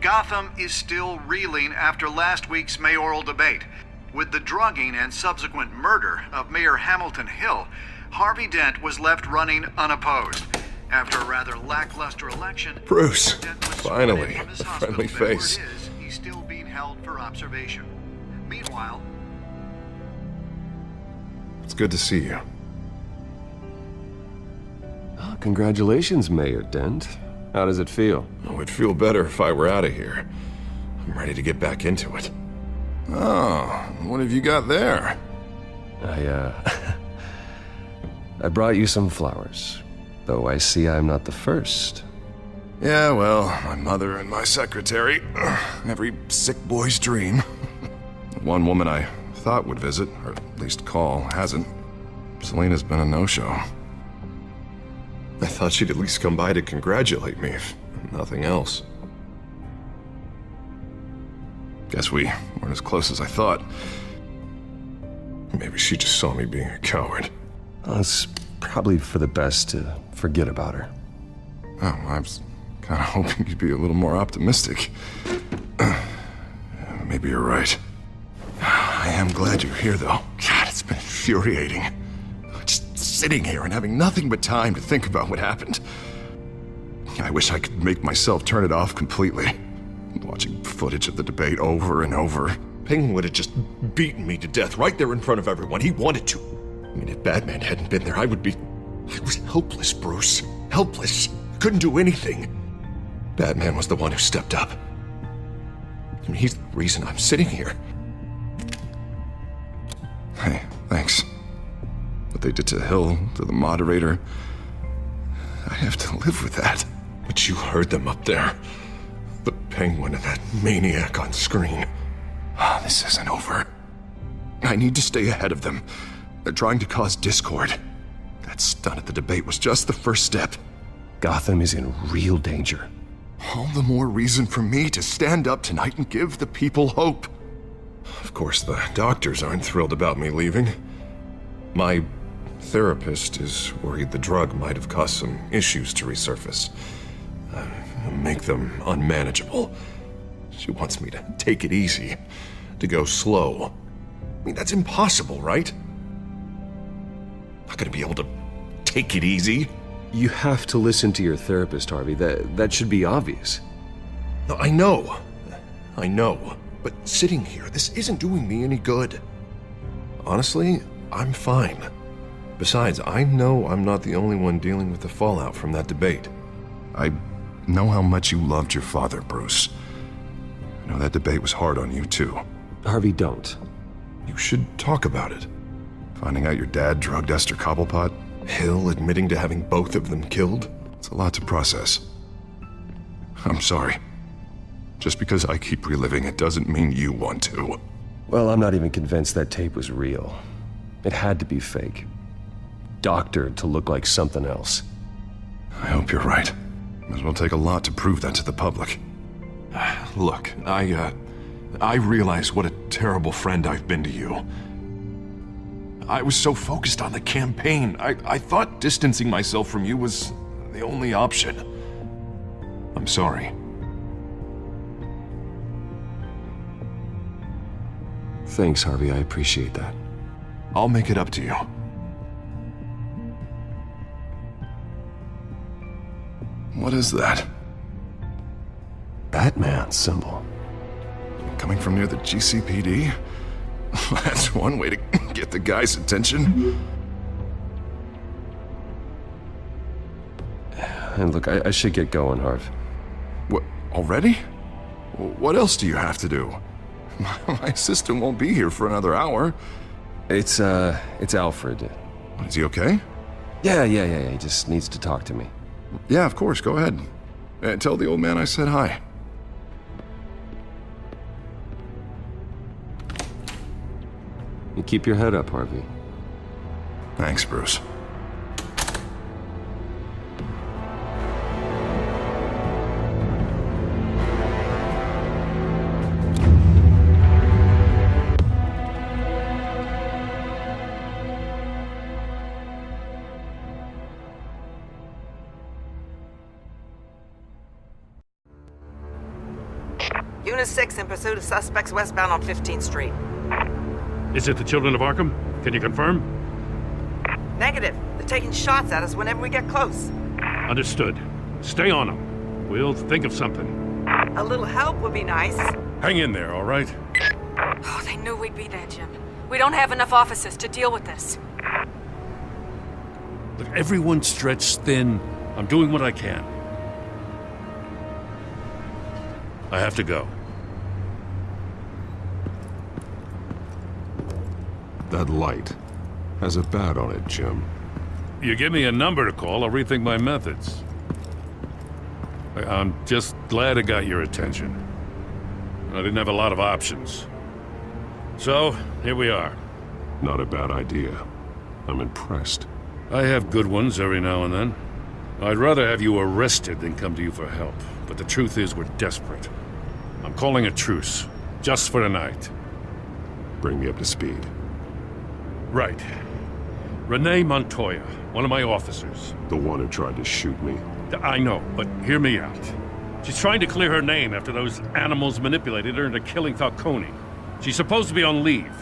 Gotham is still reeling after last week's mayoral debate. With the drugging and subsequent murder of Mayor Hamilton Hill, Harvey Dent was left running unopposed. After a rather lackluster election, Bruce, Dent was finally, from his a hospital friendly bed where face. it is, he's still being held for observation. Meanwhile, It's good to see you. Oh, congratulations, Mayor Dent. How does it feel? Oh, it'd feel better if I were out of here. I'm ready to get back into it. Oh, what have you got there? I brought you some flowers. Though I see I'm not the first. Yeah, well, my mother and my secretary. Every sick boy's dream. One woman I thought would visit, or at least call, hasn't. Selena's been a no-show. I thought she'd at least come by to congratulate me, if nothing else. Guess we weren't as close as I thought. Maybe she just saw me being a coward. Well, it's probably for the best to forget about her. Oh, I was kind of hoping you'd be a little more optimistic. Maybe you're right. I am glad you're here, though. God, it's been infuriating. Just sitting here and having nothing but time to think about what happened. I wish I could make myself turn it off completely. Watching footage of the debate over and over. Penguin would have just beaten me to death right there in front of everyone. He wanted to. I mean, if Batman hadn't been there, I was helpless, Bruce. Helpless. Couldn't do anything. Batman was the one who stepped up. I mean, he's the reason I'm sitting here. Hey, thanks. What they did to Hill, to the moderator, I have to live with that. But you heard them up there. The Penguin and that maniac on screen. This isn't over. I need to stay ahead of them. They're trying to cause discord. That stunt at the debate was just the first step. Gotham is in real danger. All the more reason for me to stand up tonight and give the people hope. Of course, the doctors aren't thrilled about me leaving. My therapist is worried the drug might have caused some issues to resurface. Make them unmanageable. She wants me to take it easy, to go slow. I mean, that's impossible, right? Not gonna be able to take it easy. You have to listen to your therapist, Harvey. That should be obvious. No, I know. But sitting here, this isn't doing me any good. Honestly, I'm fine. Besides, I know I'm not the only one dealing with the fallout from that debate. I know how much you loved your father, Bruce. I know that debate was hard on you, too. Harvey, don't. You should talk about it. Finding out your dad drugged Esther Cobblepot, Hill admitting to having both of them killed. It's a lot to process. I'm sorry. Just because I keep reliving it doesn't mean you want to. Well, I'm not even convinced that tape was real. It had to be fake. Doctored to look like something else. I hope you're right. Might as well take a lot to prove that to the public. Look, I realize what a terrible friend I've been to you. I was so focused on the campaign. I thought distancing myself from you was the only option. I'm sorry. Thanks, Harvey. I appreciate that. I'll make it up to you. What is that? Batman symbol. Coming from near the GCPD? That's one way to get the guy's attention. And look, I should get going, Harv. What, already? What else do you have to do? My assistant won't be here for another hour. It's Alfred. Is he okay? Yeah, he just needs to talk to me. Yeah, of course, go ahead. Tell the old man I said hi. You keep your head up, Harvey. Thanks, Bruce. Unit 6 in pursuit of suspects westbound on 15th Street. Is it the Children of Arkham? Can you confirm? Negative. They're taking shots at us whenever we get close. Understood. Stay on them. We'll think of something. A little help would be nice. Hang in there, all right? Oh, they knew we'd be there, Jim. We don't have enough officers to deal with this. Look, everyone's stretched thin. I'm doing what I can. I have to go. That light has a bat on it, Jim. You give me a number to call, I'll rethink my methods. I'm just glad it got your attention. I didn't have a lot of options. So, here we are. Not a bad idea. I'm impressed. I have good ones every now and then. I'd rather have you arrested than come to you for help. But the truth is, we're desperate. I'm calling a truce, just for tonight. Bring me up to speed. Right. Renee Montoya, one of my officers. The one who tried to shoot me. I know, but hear me out. She's trying to clear her name after those animals manipulated her into killing Falcone. She's supposed to be on leave,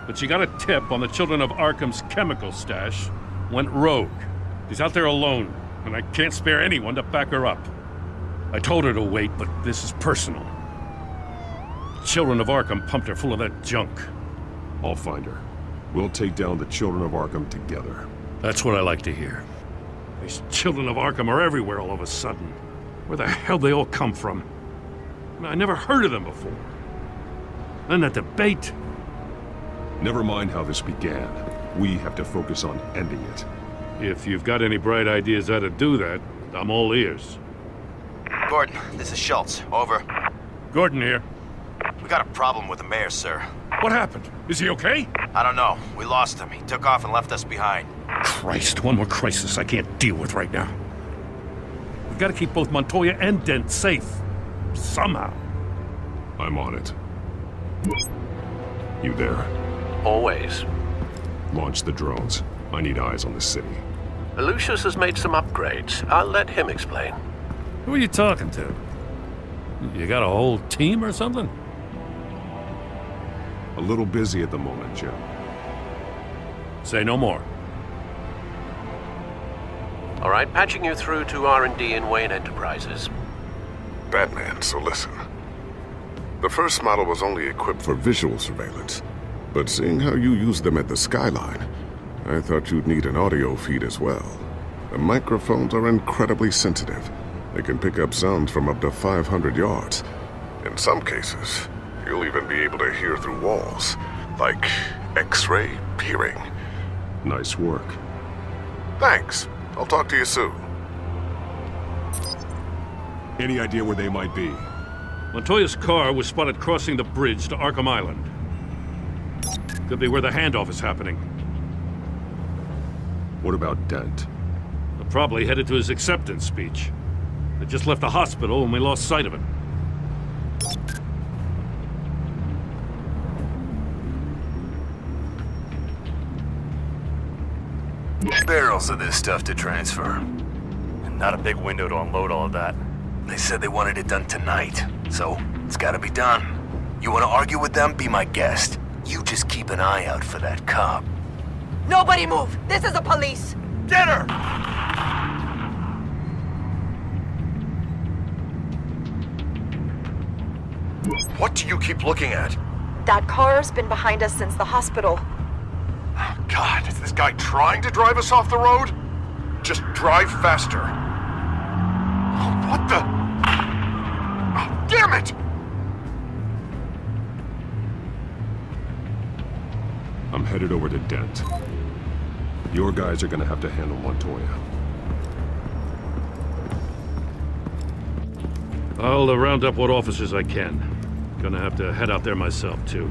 but she got a tip on the Children of Arkham's chemical stash, went rogue. She's out there alone, and I can't spare anyone to back her up. I told her to wait, but this is personal. The Children of Arkham pumped her full of that junk. I'll find her. We'll take down the Children of Arkham together. That's what I like to hear. These Children of Arkham are everywhere all of a sudden. Where the hell they all come from? I never heard of them before. Then that debate. Never mind how this began. We have to focus on ending it. If you've got any bright ideas how to do that, I'm all ears. Gordon, this is Schultz. Over. Gordon here. We got a problem with the mayor, sir. What happened? Is he okay? I don't know. We lost him. He took off and left us behind. Christ, one more crisis I can't deal with right now. We've got to keep both Montoya and Dent safe. Somehow. I'm on it. You there? Always. Launch the drones. I need eyes on the city. Lucius has made some upgrades. I'll let him explain. Who are you talking to? You got a whole team or something? A little busy at the moment, Jim. Say no more. All right, patching you through to R&D in Wayne Enterprises. Batman, so listen. The first model was only equipped for visual surveillance, but seeing how you use them at the Skyline, I thought you'd need an audio feed as well. The microphones are incredibly sensitive. They can pick up sounds from up to 500 yards. In some cases, you'll even be able to hear through walls, like X-ray peering. Nice work. Thanks. I'll talk to you soon. Any idea where they might be? Montoya's car was spotted crossing the bridge to Arkham Island. Could be where the handoff is happening. What about Dent? They're probably headed to his acceptance speech. They just left the hospital and we lost sight of it. Barrels of this stuff to transfer. And not a big window to unload all of that. They said they wanted it done tonight, so it's gotta be done. You wanna argue with them? Be my guest. You just keep an eye out for that cop. Nobody move! This is the police! Get her! What do you keep looking at? That car's been behind us since the hospital. God, is this guy trying to drive us off the road? Just drive faster. Oh, what the? Oh, damn it! I'm headed over to Dent. Your guys are gonna have to handle Montoya. I'll round up what officers I can. Gonna have to head out there myself, too.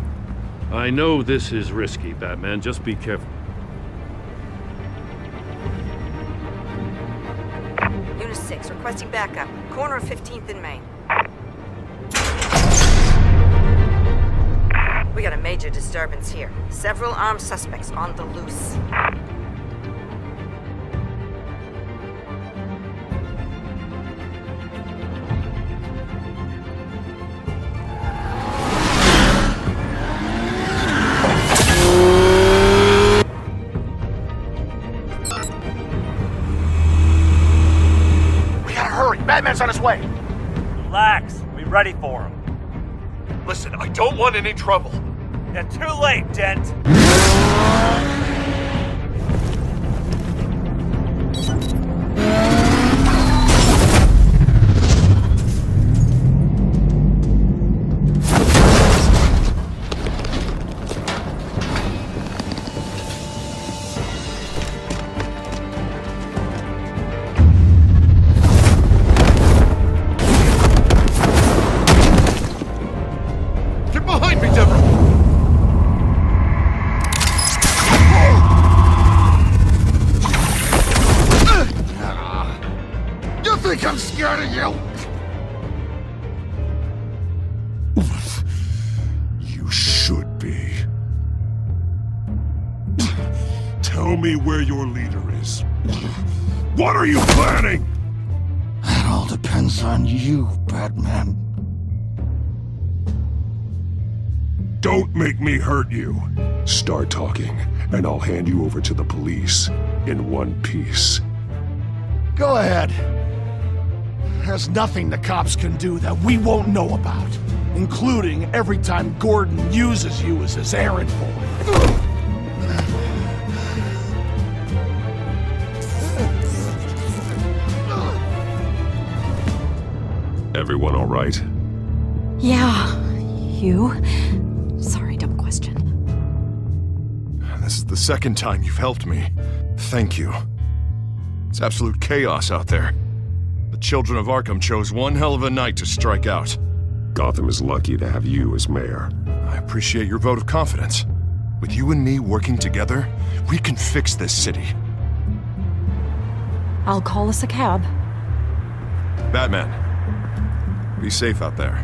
I know this is risky, Batman. Just be careful. Unit 6, requesting backup. Corner of 15th and Main. We got a major disturbance here. Several armed suspects on the loose. us. Be ready for him. Listen, I don't want any trouble. You're too late, Dent. Get behind me, Deborah! You think I'm scared of you? You should be. Tell me where your leader is. What are you planning? That all depends on you, Batman. Don't make me hurt you. Start talking, and I'll hand you over to the police in one piece. Go ahead. There's nothing the cops can do that we won't know about, including every time Gordon uses you as his errand boy. Everyone all right? Yeah. You? Sorry, dumb question. This is the second time you've helped me. Thank you. It's absolute chaos out there. The children of Arkham chose one hell of a night to strike out. Gotham is lucky to have you as mayor. I appreciate your vote of confidence. With you and me working together, we can fix this city. I'll call us a cab. Batman, be safe out there.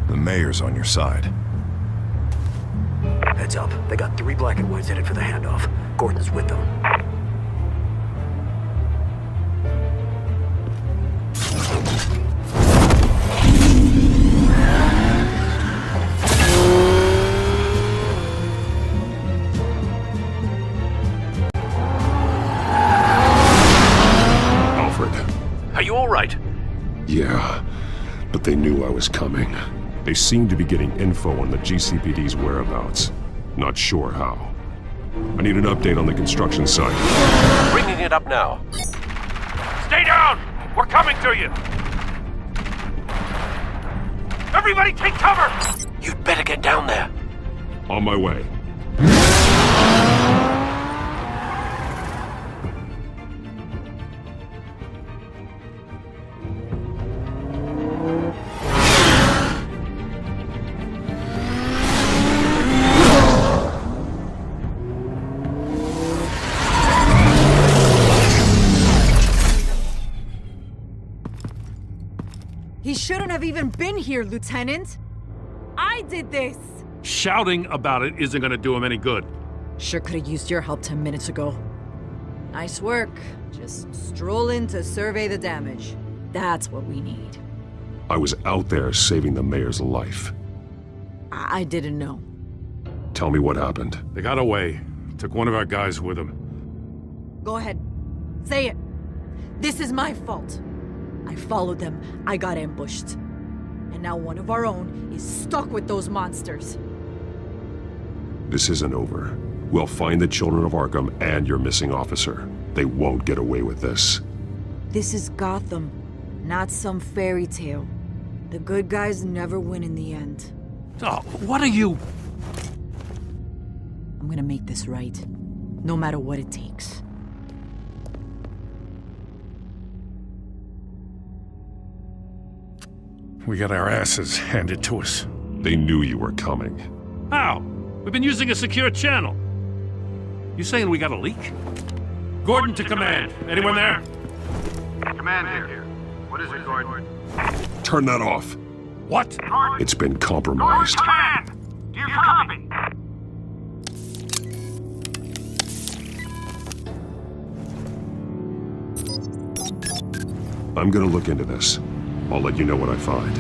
The mayor's on your side. Heads up. They got 3 black and whites headed for the handoff. Gordon's with them. Alfred. Are you all right? Yeah, but they knew I was coming. They seem to be getting info on the GCPD's whereabouts. Not sure how. I need an update on the construction site. Bringing it up now. Stay down! We're coming to you! Everybody take cover! You'd better get down there. On my way. He shouldn't have even been here, Lieutenant. I did this. Shouting about it isn't gonna do him any good. Sure could have used your help 10 minutes ago. Nice work. Just stroll in to survey the damage. That's what we need. I was out there saving the mayor's life. I didn't know. Tell me what happened. They got away. Took one of our guys with them. Go ahead. Say it. This is my fault. I followed them. I got ambushed. And now one of our own is stuck with those monsters. This isn't over. We'll find the children of Arkham and your missing officer. They won't get away with this. This is Gotham, not some fairy tale. The good guys never win in the end. Oh, what are you? I'm gonna make this right, no matter what it takes. We got our asses handed to us. They knew you were coming. How? We've been using a secure channel. You saying we got a leak? Gordon to command. Anyone there? Command here. What is it, Gordon? Turn that off. What? It's been compromised. Command! Do you copy? I'm gonna look into this. I'll let you know what I find.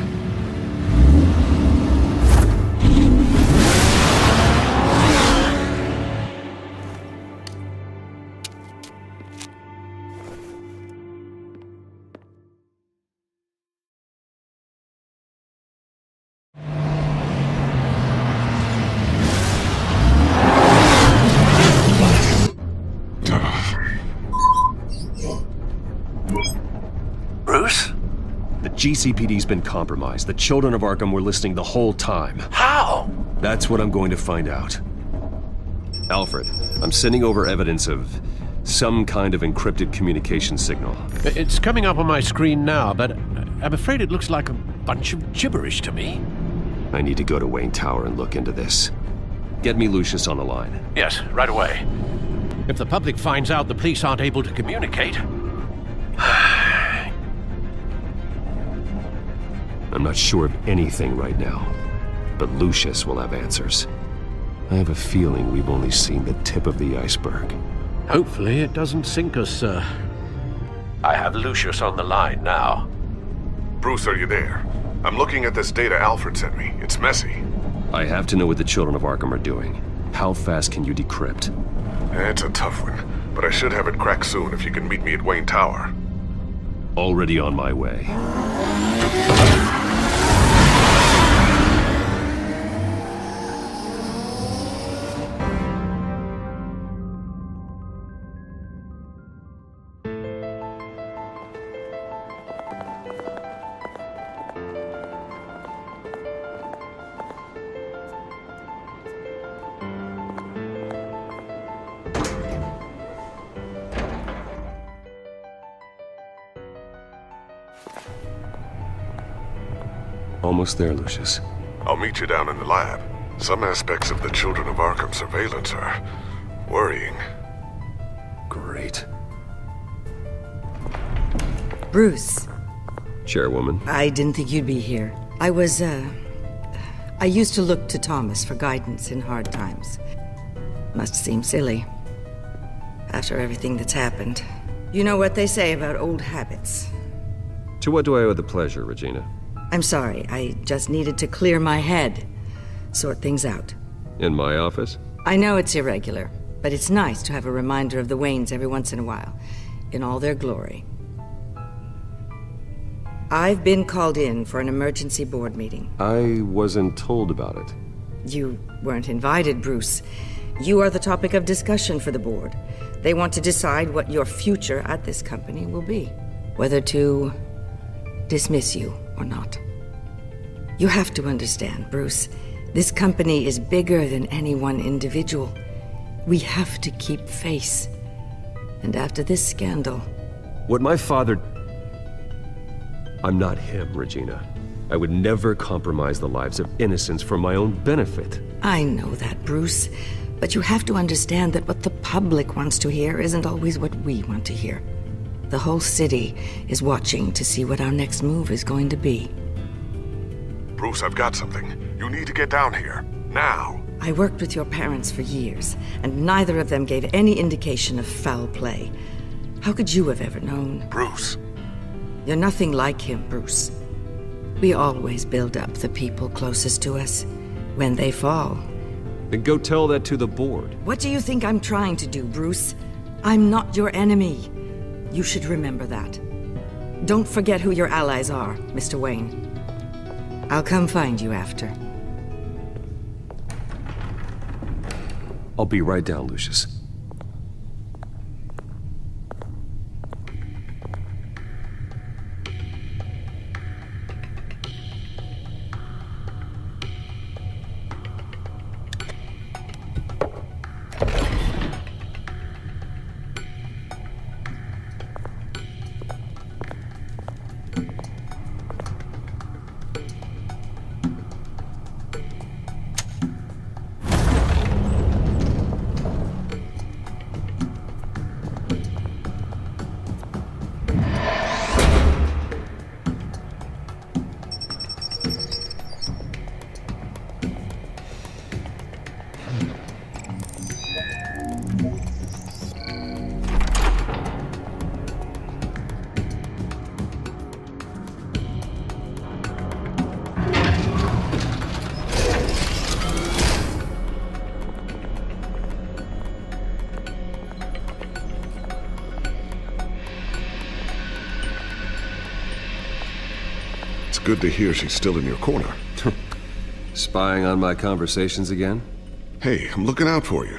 GCPD's been compromised. The children of Arkham were listening the whole time. How? That's what I'm going to find out. Alfred, I'm sending over evidence of some kind of encrypted communication signal. It's coming up on my screen now, but I'm afraid it looks like a bunch of gibberish to me. I need to go to Wayne Tower and look into this. Get me Lucius on the line. Yes, right away. If the public finds out the police aren't able to communicate... I'm not sure of anything right now, but Lucius will have answers. I have a feeling we've only seen the tip of the iceberg. Hopefully it doesn't sink us, sir. I have Lucius on the line now. Bruce, are you there? I'm looking at this data Alfred sent me. It's messy. I have to know what the children of Arkham are doing. How fast can you decrypt? It's a tough one, but I should have it cracked soon if you can meet me at Wayne Tower. Already on my way. Almost there, Lucius. I'll meet you down in the lab. Some aspects of the Children of Arkham surveillance are worrying. Great. Bruce. Chairwoman. I didn't think you'd be here. I used to look to Thomas for guidance in hard times. Must seem silly. After everything that's happened. You know what they say about old habits. To what do I owe the pleasure, Regina? I'm sorry, I just needed to clear my head. Sort things out. In my office? I know it's irregular, but it's nice to have a reminder of the Waynes every once in a while, in all their glory. I've been called in for an emergency board meeting. I wasn't told about it. You weren't invited, Bruce. You are the topic of discussion for the board. They want to decide what your future at this company will be. Whether to dismiss you or not. You have to understand, Bruce. This company is bigger than any one individual. We have to keep face. And after this scandal... What my father... I'm not him, Regina. I would never compromise the lives of innocents for my own benefit. I know that, Bruce. But you have to understand that what the public wants to hear isn't always what we want to hear. The whole city is watching to see what our next move is going to be. Bruce, I've got something. You need to get down here. Now. I worked with your parents for years, and neither of them gave any indication of foul play. How could you have ever known? Bruce. You're nothing like him, Bruce. We always build up the people closest to us. When they fall... Then go tell that to the board. What do you think I'm trying to do, Bruce? I'm not your enemy. You should remember that. Don't forget who your allies are, Mr. Wayne. I'll come find you after. I'll be right down, Lucius. Good to hear she's still in your corner. Spying on my conversations again? Hey, I'm looking out for you.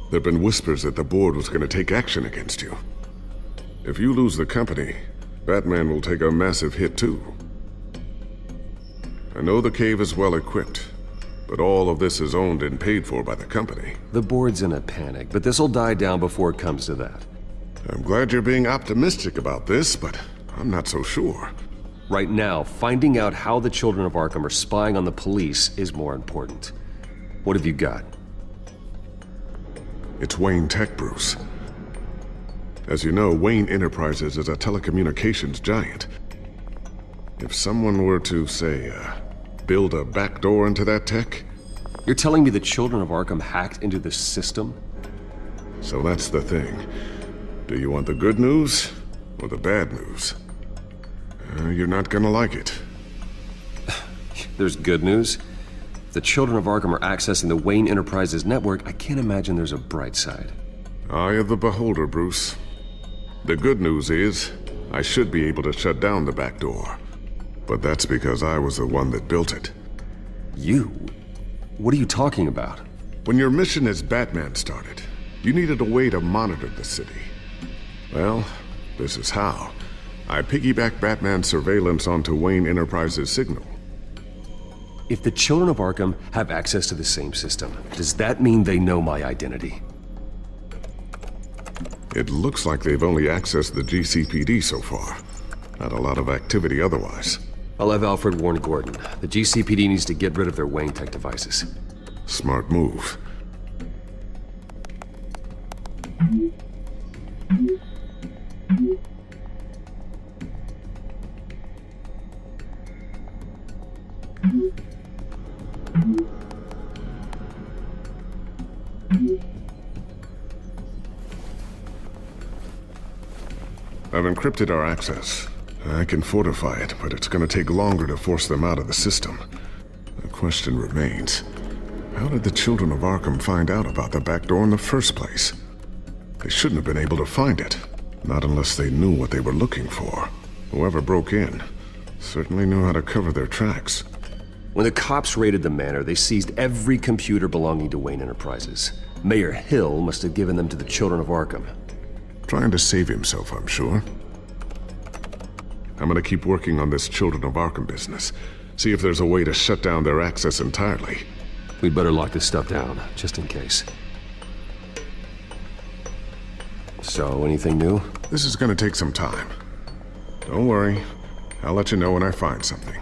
There've been whispers that the board was going to take action against you. If you lose the company, Batman will take a massive hit too. I know the cave is well equipped, but all of this is owned and paid for by the company. The board's in a panic, but this'll die down before it comes to that. I'm glad you're being optimistic about this, but I'm not so sure. Right now, finding out how the Children of Arkham are spying on the police is more important. What have you got? It's Wayne Tech, Bruce. As you know, Wayne Enterprises is a telecommunications giant. If someone were to, say, build a backdoor into that tech... You're telling me the Children of Arkham hacked into the system? So that's the thing. Do you want the good news or the bad news? You're not gonna like it. There's good news. If the Children of Arkham are accessing the Wayne Enterprises network, I can't imagine there's a bright side. Eye of the beholder, Bruce. The good news is, I should be able to shut down the back door. But that's because I was the one that built it. You? What are you talking about? When your mission as Batman started, you needed a way to monitor the city. Well, this is how. I piggybacked Batman's surveillance onto Wayne Enterprises' signal. If the Children of Arkham have access to the same system, does that mean they know my identity? It looks like they've only accessed the GCPD so far. Not a lot of activity otherwise. I'll have Alfred warn Gordon. The GCPD needs to get rid of their Wayne Tech devices. Smart move. I've encrypted our access. I can fortify it, but it's gonna take longer to force them out of the system. The question remains, how did the Children of Arkham find out about the back door in the first place? They shouldn't have been able to find it. Not unless they knew what they were looking for. Whoever broke in certainly knew how to cover their tracks. When the cops raided the manor, they seized every computer belonging to Wayne Enterprises. Mayor Hill must have given them to the Children of Arkham. Trying to save himself, I'm sure. I'm gonna keep working on this Children of Arkham business. See if there's a way to shut down their access entirely. We'd better lock this stuff down, just in case. So, anything new? This is gonna take some time. Don't worry. I'll let you know when I find something.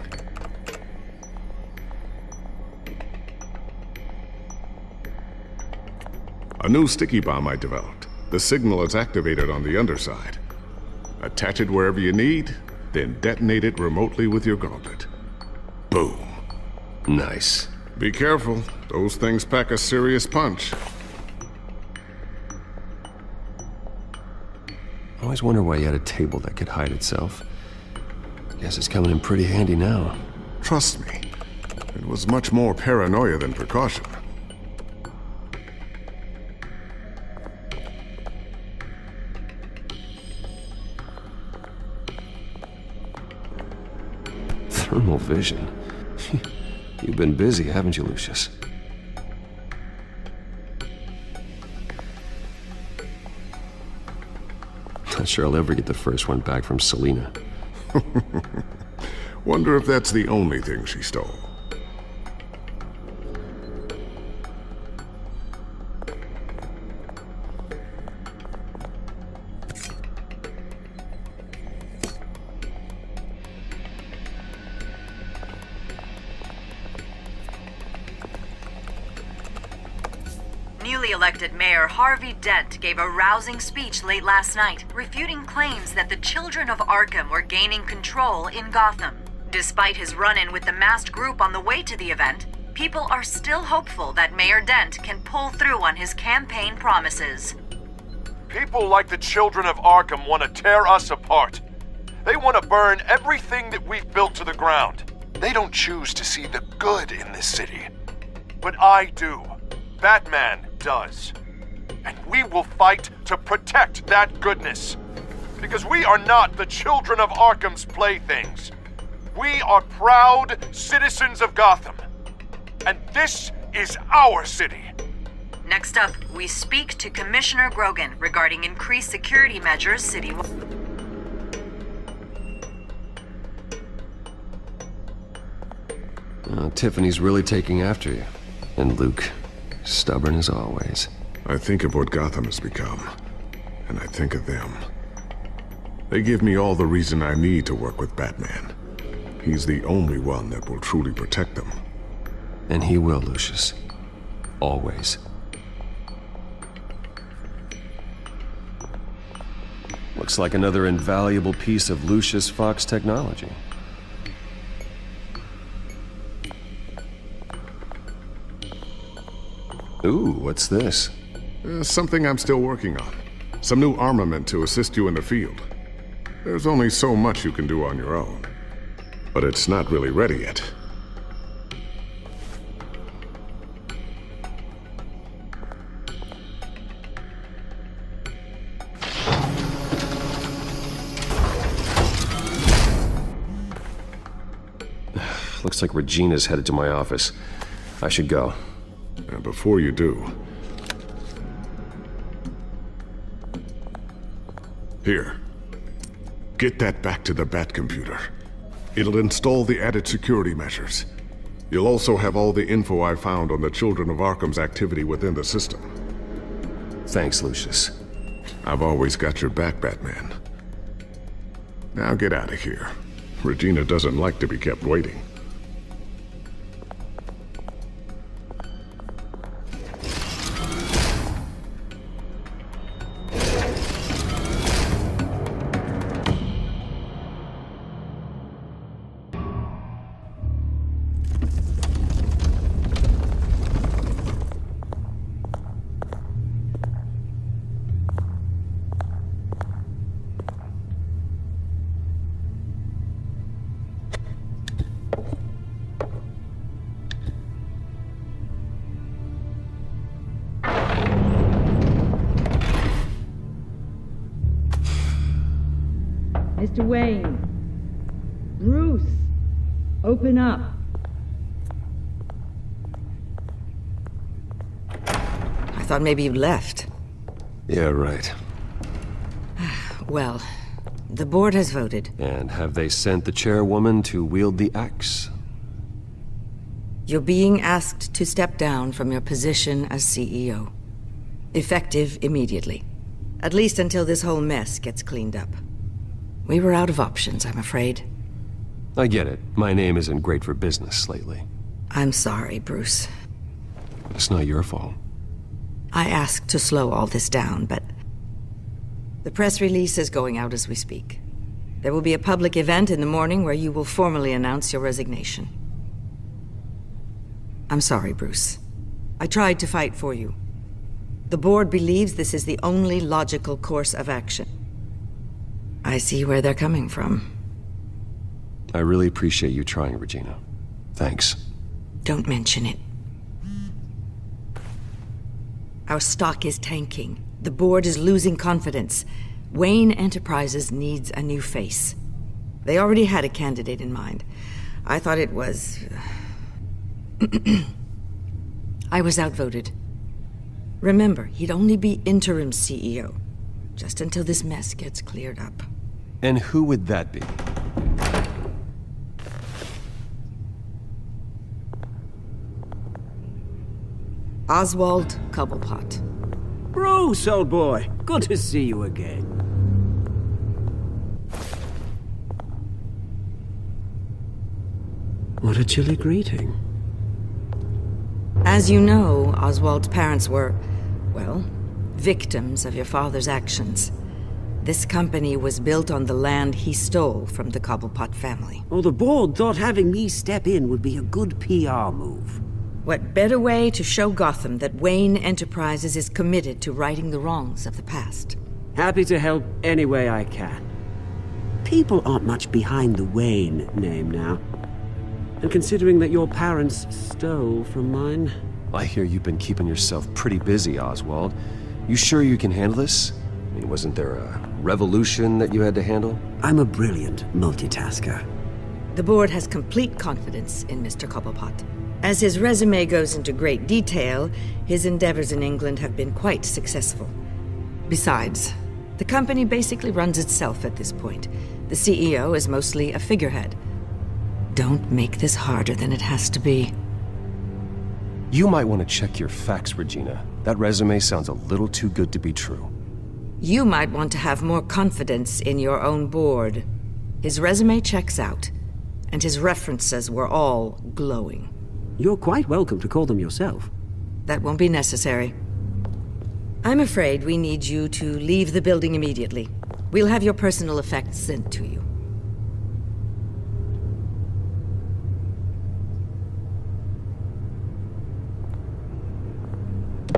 A new sticky bomb I developed. The signal is activated on the underside. Attach it wherever you need, then detonate it remotely with your gauntlet. Boom. Nice. Be careful. Those things pack a serious punch. I always wonder why you had a table that could hide itself. Guess it's coming in pretty handy now. Trust me, it was much more paranoia than precaution. Thermal vision. You've been busy, haven't you, Lucius? Not sure I'll ever get the first one back from Selina. Wonder if that's the only thing she stole. Newly elected Mayor Harvey Dent gave a rousing speech late last night, refuting claims that the Children of Arkham were gaining control in Gotham. Despite his run-in with the masked group on the way to the event, people are still hopeful that Mayor Dent can pull through on his campaign promises. People like the Children of Arkham want to tear us apart. They want to burn everything that we've built to the ground. They don't choose to see the good in this city. But I do. Batman does. And we will fight to protect that goodness. Because we are not the Children of Arkham's playthings. We are proud citizens of Gotham. And this is our city. Next up, we speak to Commissioner Grogan regarding increased security measures citywide. Tiffany's really taking after you. And Luke, stubborn as always. I think of what Gotham has become, and I think of them. They give me all the reason I need to work with Batman. He's the only one that will truly protect them. And he will, Lucius. Always. Looks like another invaluable piece of Lucius Fox technology. Ooh, what's this? Something I'm still working on. Some new armament to assist you in the field. There's only so much you can do on your own. But it's not really ready yet. Looks like Regina's headed to my office. I should go. And before you do... Here. Get that back to the Bat computer. It'll install the added security measures. You'll also have all the info I found on the Children of Arkham's activity within the system. Thanks, Lucius. I've always got your back, Batman. Now get out of here. Regina doesn't like to be kept waiting. Mr. Wayne. Bruce. Open up. I thought maybe you left. Yeah, right. Well, the board has voted. And have they sent the chairwoman to wield the axe? You're being asked to step down from your position as CEO. Effective immediately. At least until this whole mess gets cleaned up. We were out of options, I'm afraid. I get it. My name isn't great for business lately. I'm sorry, Bruce. It's not your fault. I asked to slow all this down, but... The press release is going out as we speak. There will be a public event in the morning where you will formally announce your resignation. I'm sorry, Bruce. I tried to fight for you. The board believes this is the only logical course of action. I see where they're coming from. I really appreciate you trying, Regina. Thanks. Don't mention it. Our stock is tanking. The board is losing confidence. Wayne Enterprises needs a new face. They already had a candidate in mind. I thought it was... I was outvoted. Remember, he'd only be interim CEO. Just until this mess gets cleared up. And who would that be? Oswald Cobblepot. Bruce, old boy. Good to see you again. What a chilly greeting. As you know, Oswald's parents were, well, victims of your father's actions. This company was built on the land he stole from the Cobblepot family. Oh, the board thought having me step in would be a good PR move. What better way to show Gotham that Wayne Enterprises is committed to righting the wrongs of the past? Happy to help any way I can. People aren't much behind the Wayne name now. And considering that your parents stole from mine... I hear you've been keeping yourself pretty busy, Oswald. You sure you can handle this? I mean, wasn't there a revolution that you had to handle? I'm a brilliant multitasker. The board has complete confidence in Mr. Cobblepot. As his resume goes into great detail, his endeavors in England have been quite successful. Besides, the company basically runs itself at this point. The CEO is mostly a figurehead. Don't make this harder than it has to be. You might want to check your facts, Regina. That resume sounds a little too good to be true. You might want to have more confidence in your own board. His resume checks out, and his references were all glowing. You're quite welcome to call them yourself. That won't be necessary. I'm afraid we need you to leave the building immediately. We'll have your personal effects sent to you.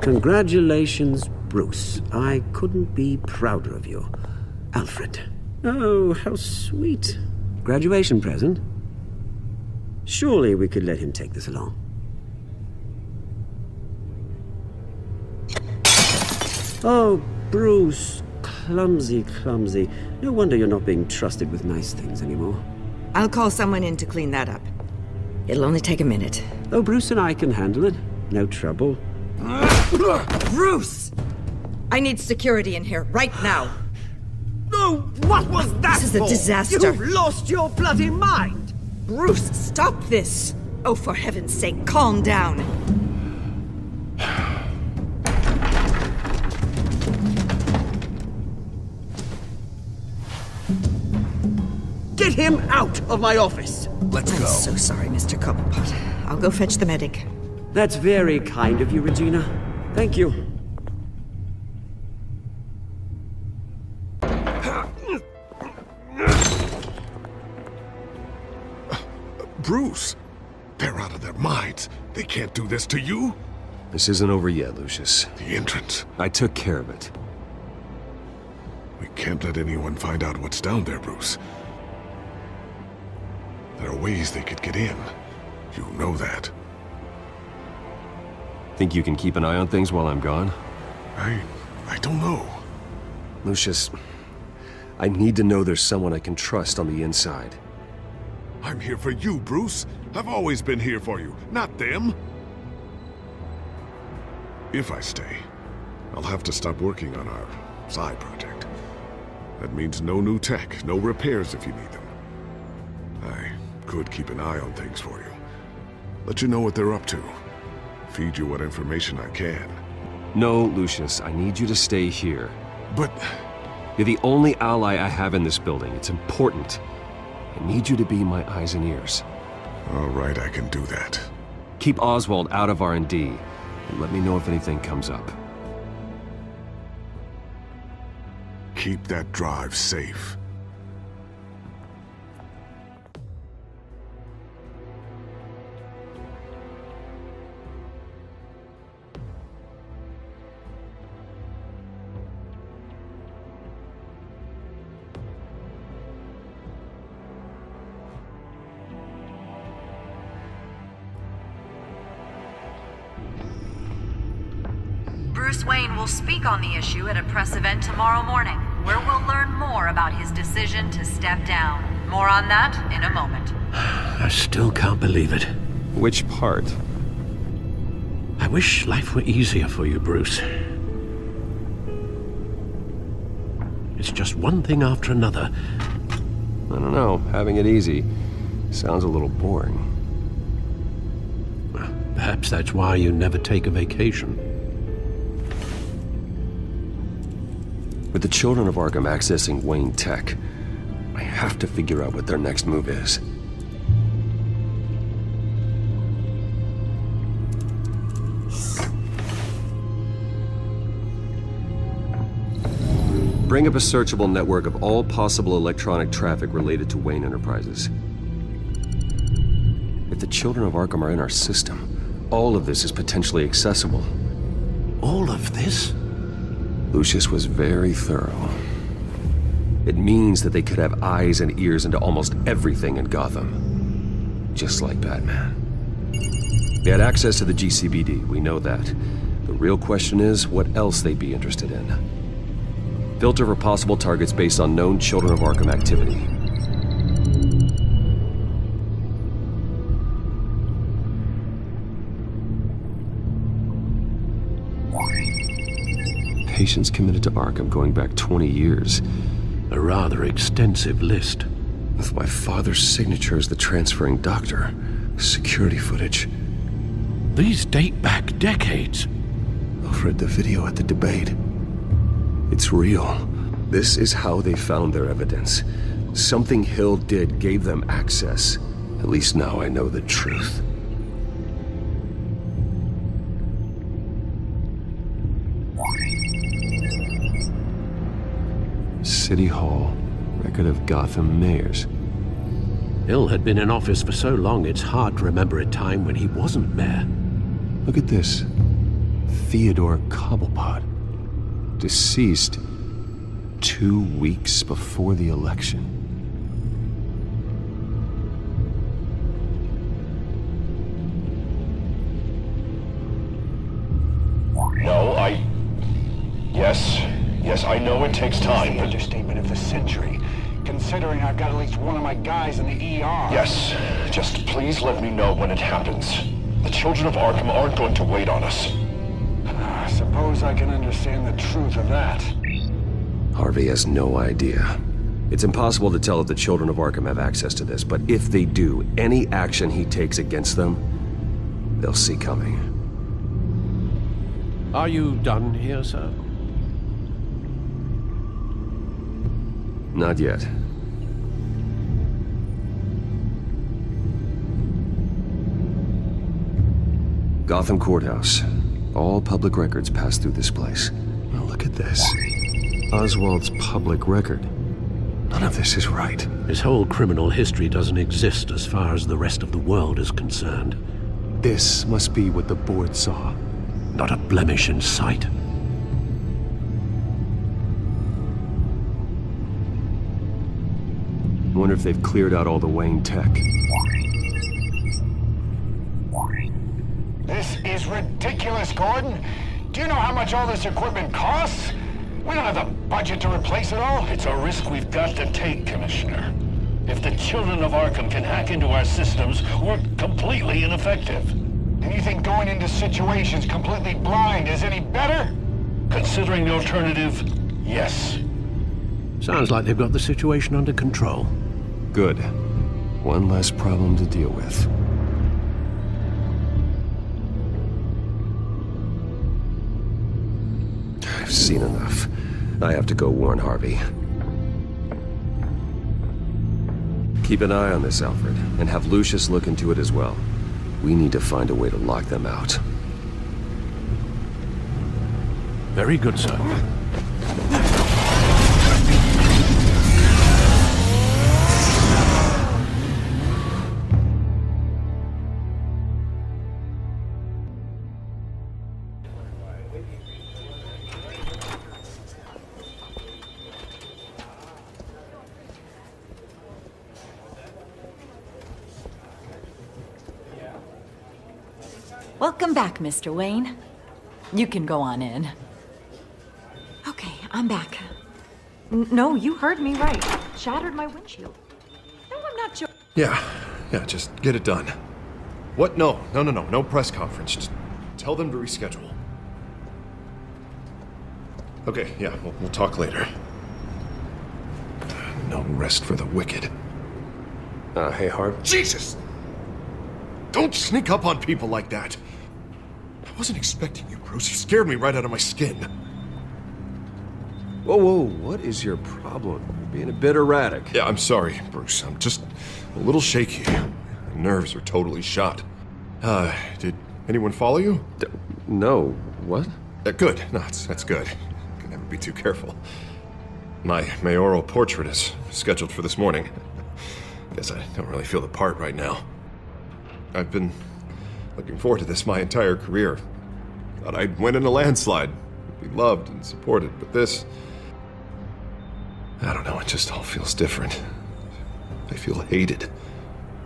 Congratulations, Bruce. I couldn't be prouder of you. Alfred. Oh, how sweet. Graduation present? Surely we could let him take this along. Oh, Bruce. Clumsy, clumsy. No wonder you're not being trusted with nice things anymore. I'll call someone in to clean that up. It'll only take a minute. Oh, Bruce and I can handle it. No trouble. Bruce! I need security in here, right now. Oh, what was that This is a disaster. You've lost your bloody mind! Bruce, stop this! Oh, for heaven's sake, calm down. Get him out of my office! Let's go. I'm so sorry, Mr. Cobblepot. I'll go fetch the medic. That's very kind of you, Regina. Thank you. Bruce, they're out of their minds. They can't do this to you. This isn't over yet, Lucius. The entrance. I took care of it. We can't let anyone find out what's down there, Bruce. There are ways they could get in. You know that. Think you can keep an eye on things while I'm gone? I don't know. Lucius, I need to know there's someone I can trust on the inside. I'm here for you, Bruce. I've always been here for you, not them. If I stay, I'll have to stop working on our side project. That means no new tech, no repairs if you need them. I could keep an eye on things for you. Let you know what they're up to. Feed you what information I can. No, Lucius, I need you to stay here. But... You're the only ally I have in this building. It's important. I need you to be my eyes and ears. All right, I can do that. Keep Oswald out of R&D, and let me know if anything comes up. Keep that drive safe. Bruce Wayne will speak on the issue at a press event tomorrow morning, where we'll learn more about his decision to step down. More on that in a moment. I still can't believe it. Which part? I wish life were easier for you, Bruce. It's just one thing after another. I don't know. Having it easy sounds a little boring. Perhaps that's why you never take a vacation. With the children of Arkham accessing Wayne Tech, I have to figure out what their next move is. Bring up a searchable network of all possible electronic traffic related to Wayne Enterprises. If the children of Arkham are in our system, all of this is potentially accessible. All of this? Lucius was very thorough. It means that they could have eyes and ears into almost everything in Gotham. Just like Batman. They had access to the GCPD, we know that. The real question is, what else they'd be interested in. Filter for possible targets based on known Children of Arkham activity. Patients committed to Arkham going back 20 years. A rather extensive list. With my father's signature as the transferring doctor. Security footage. These date back decades. Alfred, the video at the debate. It's real. This is how they found their evidence. Something Hill did gave them access. At least now I know the truth. City Hall. Record of Gotham mayors. Hill had been in office for so long, it's hard to remember a time when he wasn't mayor. Look at this. Theodore Cobblepot. Deceased 2 weeks before the election. No, Yes, I know it takes time, but... Understatement of the century, considering I've got at least one of my guys in the ER. Yes, just please let me know when it happens. The children of Arkham aren't going to wait on us. I suppose I can understand the truth of that. Harvey has no idea. It's impossible to tell if the children of Arkham have access to this, but if they do, any action he takes against them, they'll see coming. Are you done here, sir? Not yet. Gotham Courthouse. All public records pass through this place. Now look at this. Oswald's public record. None of this is right. His whole criminal history doesn't exist as far as the rest of the world is concerned. This must be what the board saw. Not a blemish in sight. Wonder if they've cleared out all the Wayne tech. This is ridiculous, Gordon. Do you know how much all this equipment costs? We don't have the budget to replace it all. It's a risk we've got to take, Commissioner. If the children of Arkham can hack into our systems, we're completely ineffective. And you think going into situations completely blind is any better? Considering the alternative, yes. Sounds like they've got the situation under control. Good. One less problem to deal with. I've seen enough. I have to go warn Harvey. Keep an eye on this, Alfred, and have Lucius look into it as well. We need to find a way to lock them out. Very good, sir. Welcome back, Mr. Wayne. You can go on in. Okay, I'm back. No, you heard me right. Shattered my windshield. No, I'm not sure. Yeah, just get it done. What? No press conference. Just tell them to reschedule. Okay, yeah, we'll talk later. No rest for the wicked. Hey, Harv. Jesus! Don't sneak up on people like that. I wasn't expecting you, Bruce. You scared me right out of my skin. Whoa, what is your problem? You're being a bit erratic. Yeah, I'm sorry, Bruce. I'm just a little shaky. My nerves are totally shot. Did anyone follow you? No. What? Good. No, that's good. Can never be too careful. My mayoral portrait is scheduled for this morning. Guess I don't really feel the part right now. I've been looking forward to this my entire career. Thought I'd win in a landslide, be loved and supported, but this... I don't know, it just all feels different. I feel hated,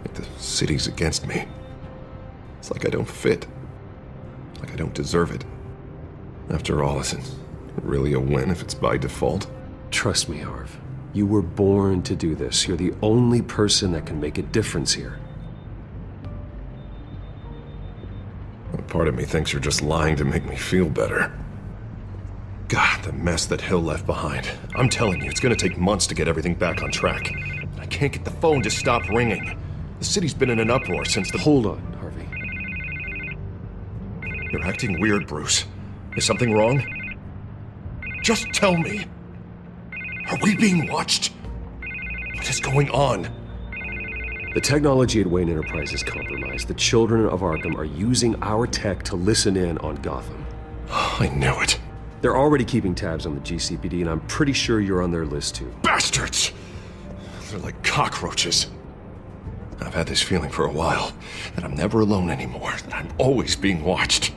like the city's against me. It's like I don't fit, like I don't deserve it. After all, is it really a win if it's by default? Trust me, Harv. You were born to do this. You're the only person that can make a difference here. Part of me thinks you're just lying to make me feel better. God, the mess that Hill left behind. I'm telling you, it's gonna take months to get everything back on track. I can't get the phone to stop ringing. The city's been in an uproar since the— Hold on, Harvey. You're acting weird, Bruce. Is something wrong? Just tell me. Are we being watched? What is going on? The technology at Wayne Enterprise is compromised. The children of Arkham are using our tech to listen in on Gotham. I knew it. They're already keeping tabs on the GCPD, and I'm pretty sure you're on their list too. Bastards! They're like cockroaches. I've had this feeling for a while, that I'm never alone anymore, that I'm always being watched.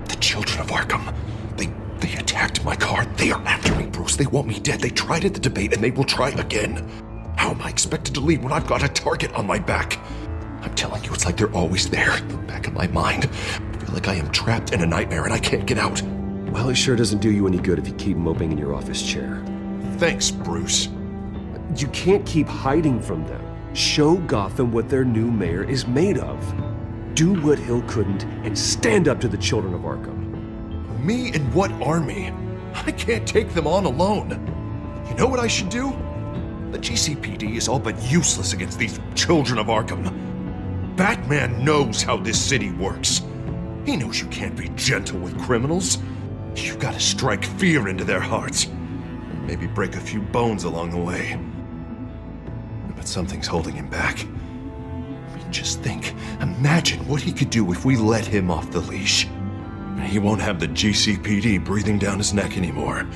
The children of Arkham, they attacked my car. They are after me, Bruce. They want me dead. They tried at the debate, and they will try again. How am I expected to leave when I've got a target on my back? I'm telling you, it's like they're always there, in the back of my mind. I feel like I am trapped in a nightmare and I can't get out. Well, it sure doesn't do you any good if you keep moping in your office chair. Thanks, Bruce. You can't keep hiding from them. Show Gotham what their new mayor is made of. Do what Hill couldn't and stand up to the children of Arkham. Me and what army? I can't take them on alone. You know what I should do? The GCPD is all but useless against these children of Arkham. Batman knows how this city works. He knows you can't be gentle with criminals. You've got to strike fear into their hearts. And maybe break a few bones along the way. But something's holding him back. I mean, just think. Imagine what he could do if we let him off the leash. He won't have the GCPD breathing down his neck anymore.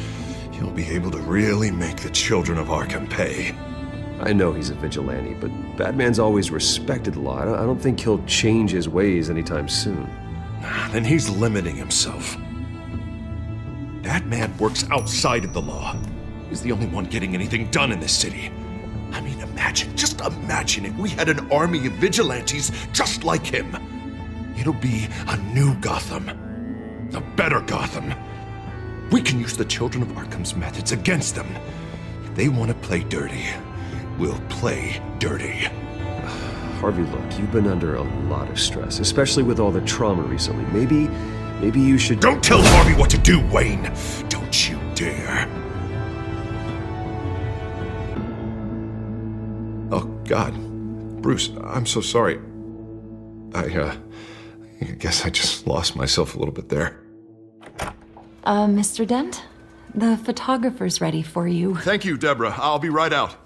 He'll be able to really make the children of Arkham pay. I know he's a vigilante, but Batman's always respected the law. I don't think he'll change his ways anytime soon. Then he's limiting himself. Batman works outside of the law. He's the only one getting anything done in this city. I mean, just imagine if we had an army of vigilantes just like him. It'll be a new Gotham. A better Gotham. We can use the children of Arkham's methods against them. If they want to play dirty, we'll play dirty. Harvey, look, you've been under a lot of stress, especially with all the trauma recently. Maybe you should— Don't tell Harvey what to do, Wayne! Don't you dare! Oh, God. Bruce, I'm so sorry. I guess I just lost myself a little bit there. Mr. Dent? The photographer's ready for you. Thank you, Deborah. I'll be right out.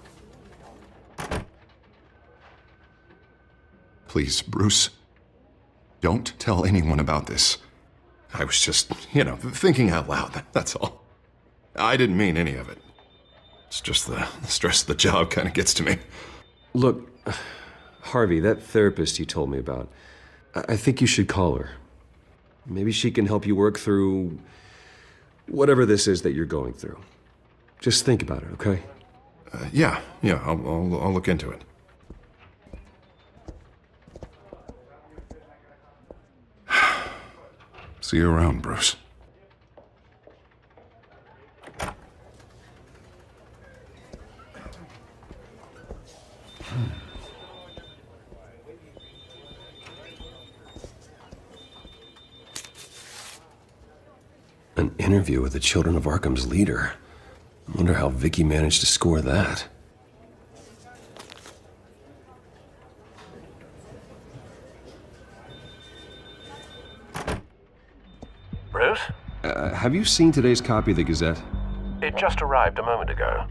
Please, Bruce, don't tell anyone about this. I was just, thinking out loud, that's all. I didn't mean any of it. It's just the stress of the job kind of gets to me. Look, Harvey, that therapist you told me about, I think you should call her. Maybe she can help you work through whatever this is that you're going through. Just think about it, okay? Yeah, I'll look into it. See you around, Bruce. An interview with the Children of Arkham's leader. I wonder how Vicky managed to score that. Bruce? Have you seen today's copy of the Gazette? It just arrived a moment ago.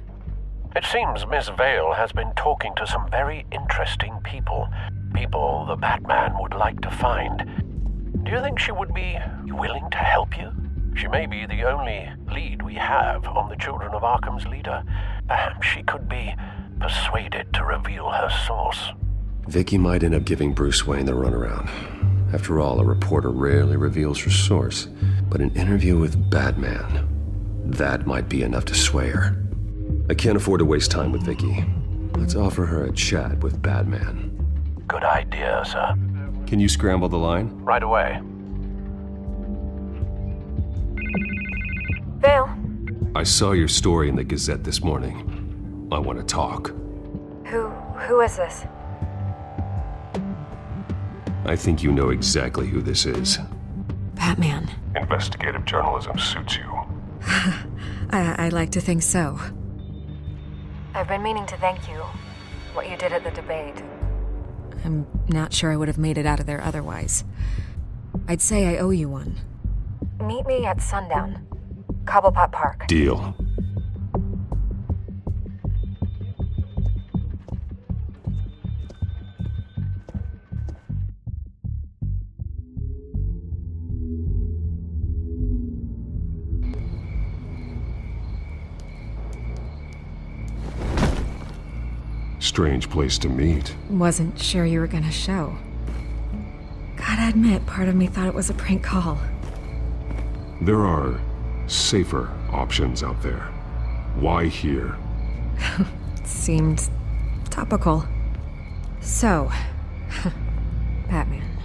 It seems Miss Vale has been talking to some very interesting people. People the Batman would like to find. Do you think she would be willing to help you? She may be the only lead we have on the Children of Arkham's leader. Perhaps she could be persuaded to reveal her source. Vicky might end up giving Bruce Wayne the runaround. After all, a reporter rarely reveals her source. But an interview with Batman, that might be enough to sway her. I can't afford to waste time with Vicky. Let's offer her a chat with Batman. Good idea, sir. Can you scramble the line? Right away. Vale. I saw your story in the Gazette this morning. I want to talk. Who is this? I think you know exactly who this is. Batman. Investigative journalism suits you. I like to think so. I've been meaning to thank you what you did at the debate. I'm not sure I would have made it out of there otherwise. I'd say I owe you one. Meet me at sundown. Cobblepot Park. Deal. Strange place to meet. Wasn't sure you were gonna show. Gotta admit, part of me thought it was a prank call. There are safer options out there. Why here? Seemed topical. So, Batman.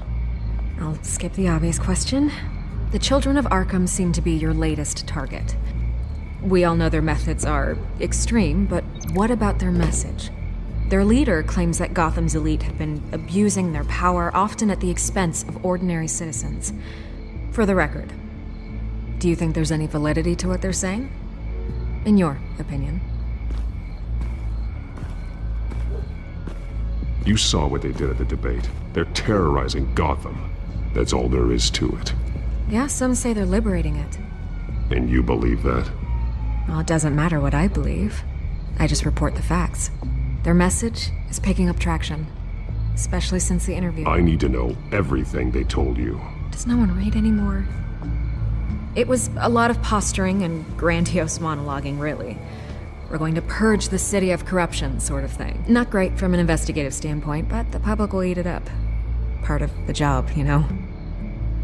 I'll skip the obvious question. The children of Arkham seem to be your latest target. We all know their methods are extreme, but what about their message? Their leader claims that Gotham's elite have been abusing their power, often at the expense of ordinary citizens. For the record, do you think there's any validity to what they're saying? In your opinion? You saw what they did at the debate. They're terrorizing Gotham. That's all there is to it. Yeah, some say they're liberating it. And you believe that? Well, it doesn't matter what I believe. I just report the facts. Their message is picking up traction, especially since the interview. I need to know everything they told you. Does no one read anymore? It was a lot of posturing and grandiose monologuing, really. We're going to purge the city of corruption, sort of thing. Not great from an investigative standpoint, but the public will eat it up. Part of the job, you know?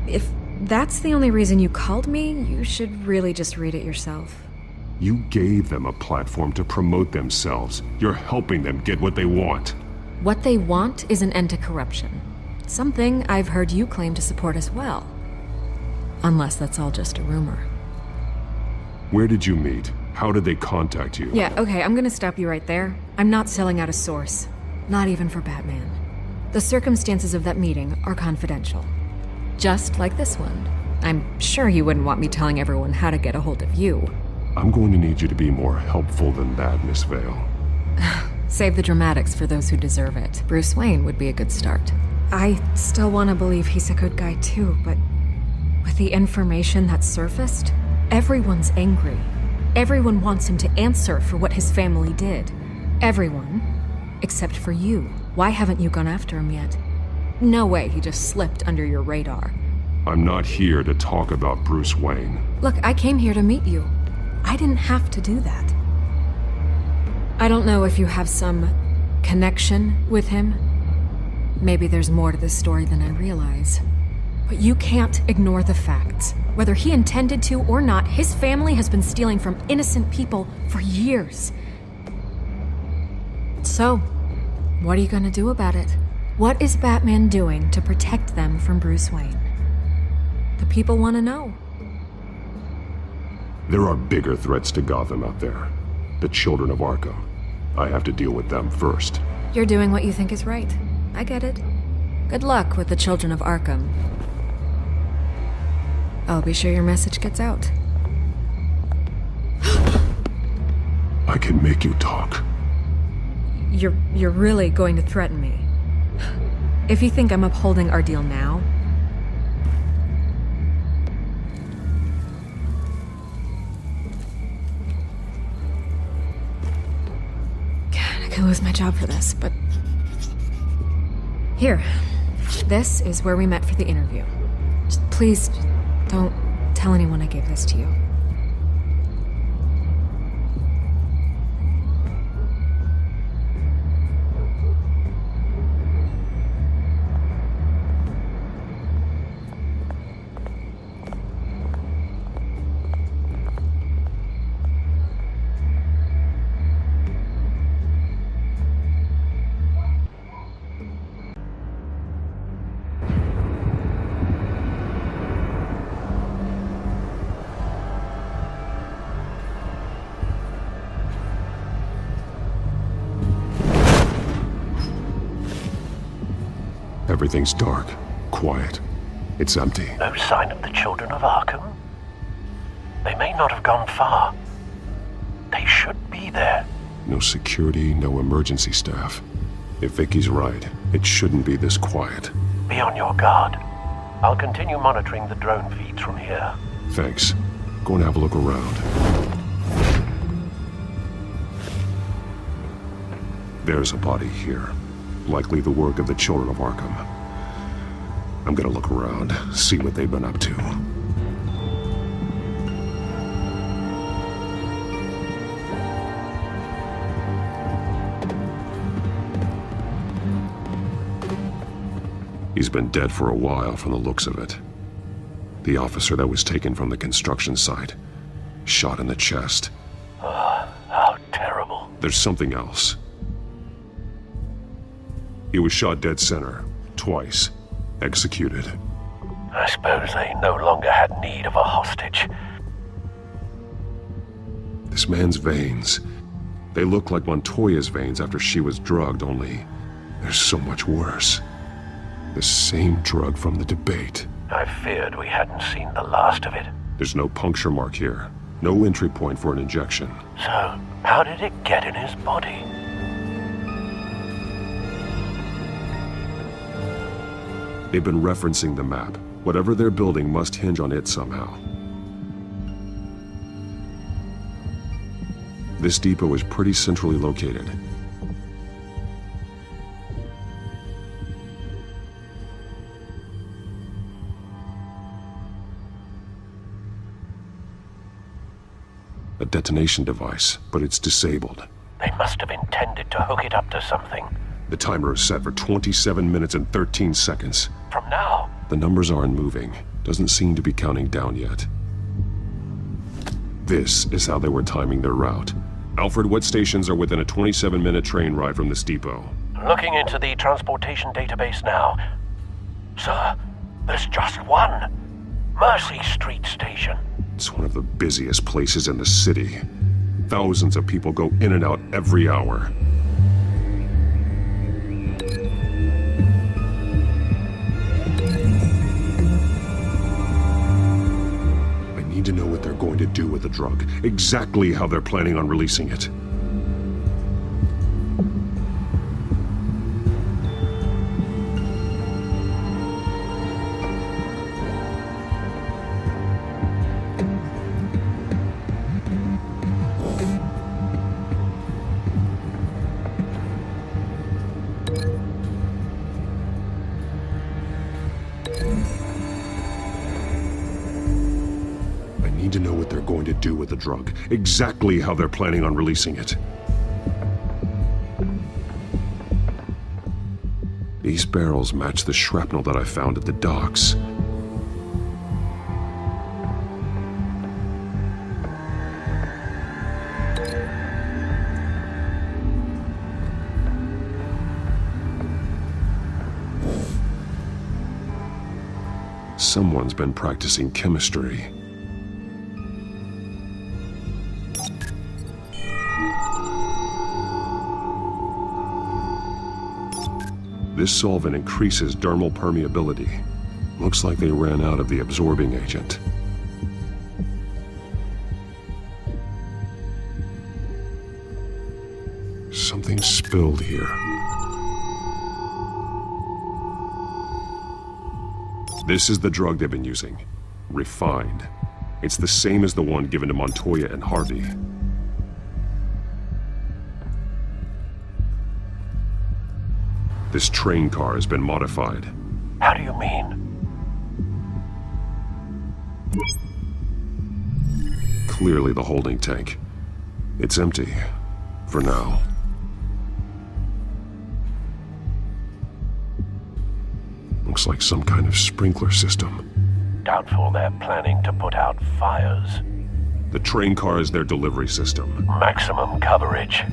If that's the only reason you called me, you should really just read it yourself. You gave them a platform to promote themselves. You're helping them get what they want. What they want is an end to corruption. Something I've heard you claim to support as well. Unless that's all just a rumor. Where did you meet? How did they contact you? Yeah, okay, I'm gonna stop you right there. I'm not selling out a source. Not even for Batman. The circumstances of that meeting are confidential. Just like this one. I'm sure you wouldn't want me telling everyone how to get a hold of you. I'm going to need you to be more helpful than that, Miss Vale. Save the dramatics for those who deserve it. Bruce Wayne would be a good start. I still want to believe he's a good guy too, but with the information that surfaced, everyone's angry. Everyone wants him to answer for what his family did. Everyone, except for you. Why haven't you gone after him yet? No way he just slipped under your radar. I'm not here to talk about Bruce Wayne. Look, I came here to meet you. I didn't have to do that. I don't know if you have some connection with him. Maybe there's more to this story than I realize. But you can't ignore the facts. Whether he intended to or not, his family has been stealing from innocent people for years. So, what are you gonna do about it? What is Batman doing to protect them from Bruce Wayne? The people want to know. There are bigger threats to Gotham out there. The children of Arkham. I have to deal with them first. You're doing what you think is right. I get it. Good luck with the children of Arkham. I'll be sure your message gets out. I can make you talk. You're really going to threaten me. If you think I'm upholding our deal now... God, I could lose my job for this, but... Here. This is where we met for the interview. Just please, don't tell anyone I gave this to you. Everything's dark, quiet. It's empty. No sign of the children of Arkham? They may not have gone far. They should be there. No security, no emergency staff. If Vicky's right, it shouldn't be this quiet. Be on your guard. I'll continue monitoring the drone feeds from here. Thanks. Go and have a look around. There's a body here. Likely the work of the Children of Arkham. I'm gonna look around, see what they've been up to. He's been dead for a while from the looks of it. The officer that was taken from the construction site. Shot in the chest. How terrible. There's something else. He was shot dead center. Twice. Executed. I suppose they no longer had need of a hostage. This man's veins. They look like Montoya's veins after she was drugged, only they're so much worse. The same drug from the debate. I feared we hadn't seen the last of it. There's no puncture mark here. No entry point for an injection. So, how did it get in his body? They've been referencing the map. Whatever they're building must hinge on it somehow. This depot is pretty centrally located. A detonation device, but it's disabled. They must have intended to hook it up to something. The timer is set for 27 minutes and 13 seconds. From now? The numbers aren't moving. Doesn't seem to be counting down yet. This is how they were timing their route. Alfred, what stations are within a 27-minute train ride from this depot? Looking into the transportation database now. Sir, there's just one. Mercy Street Station. It's one of the busiest places in the city. Thousands of people go in and out every hour. I need to know what they're going to do with the drug. Exactly how they're planning on releasing it. To know what they're going to do with the drug. Exactly how they're planning on releasing it. These barrels match the shrapnel that I found at the docks. Someone's been practicing chemistry. This solvent increases dermal permeability. Looks like they ran out of the absorbing agent. Something spilled here. This is the drug they've been using. Refined. It's the same as the one given to Montoya and Harvey. This train car has been modified. How do you mean? Clearly the holding tank. It's empty. For now. Looks like some kind of sprinkler system. Doubtful they're planning to put out fires. The train car is their delivery system. Maximum coverage.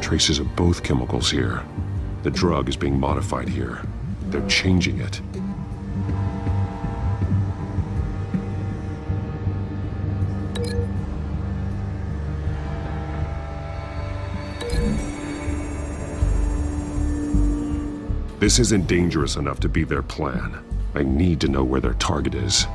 Traces of both chemicals here. The drug is being modified here. They're changing it. This isn't dangerous enough to be their plan. I need to know where their target is.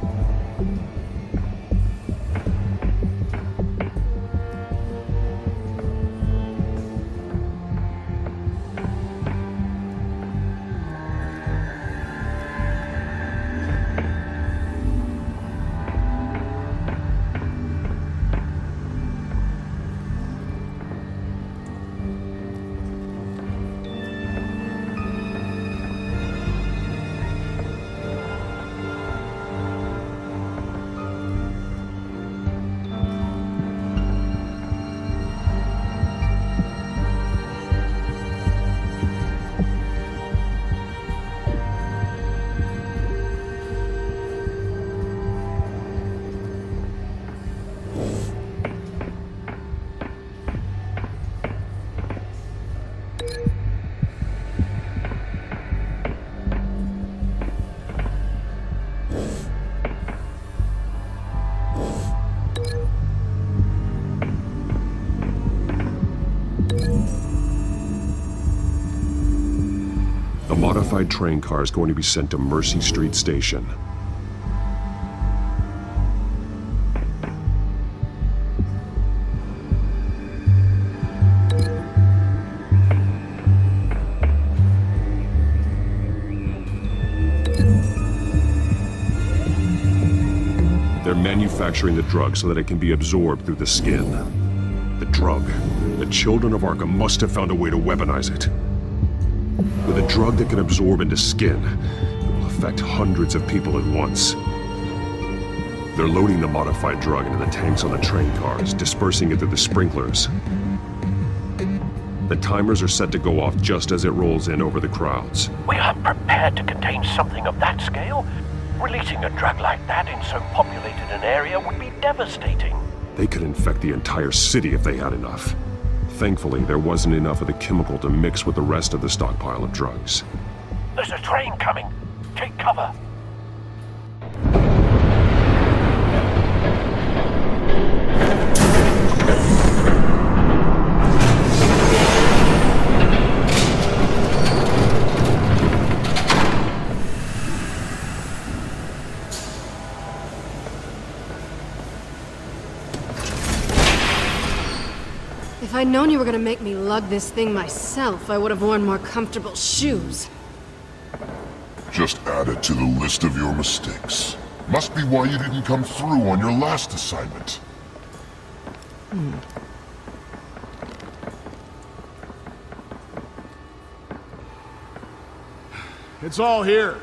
A modified train car is going to be sent to Mercy Street Station. They're manufacturing the drug so that it can be absorbed through the skin. The drug. The children of Arkham must have found a way to weaponize it. With a drug that can absorb into skin, it will affect hundreds of people at once. They're loading the modified drug into the tanks on the train cars, dispersing it through the sprinklers. The timers are set to go off just as it rolls in over the crowds. We aren't prepared to contain something of that scale. Releasing a drug like that in so populated an area would be devastating. They could infect the entire city if they had enough. Thankfully, there wasn't enough of the chemical to mix with the rest of the stockpile of drugs. There's a train coming. Take cover. If I'd known you were gonna make me lug this thing myself, I would have worn more comfortable shoes. Just add it to the list of your mistakes. Must be why you didn't come through on your last assignment. It's all here.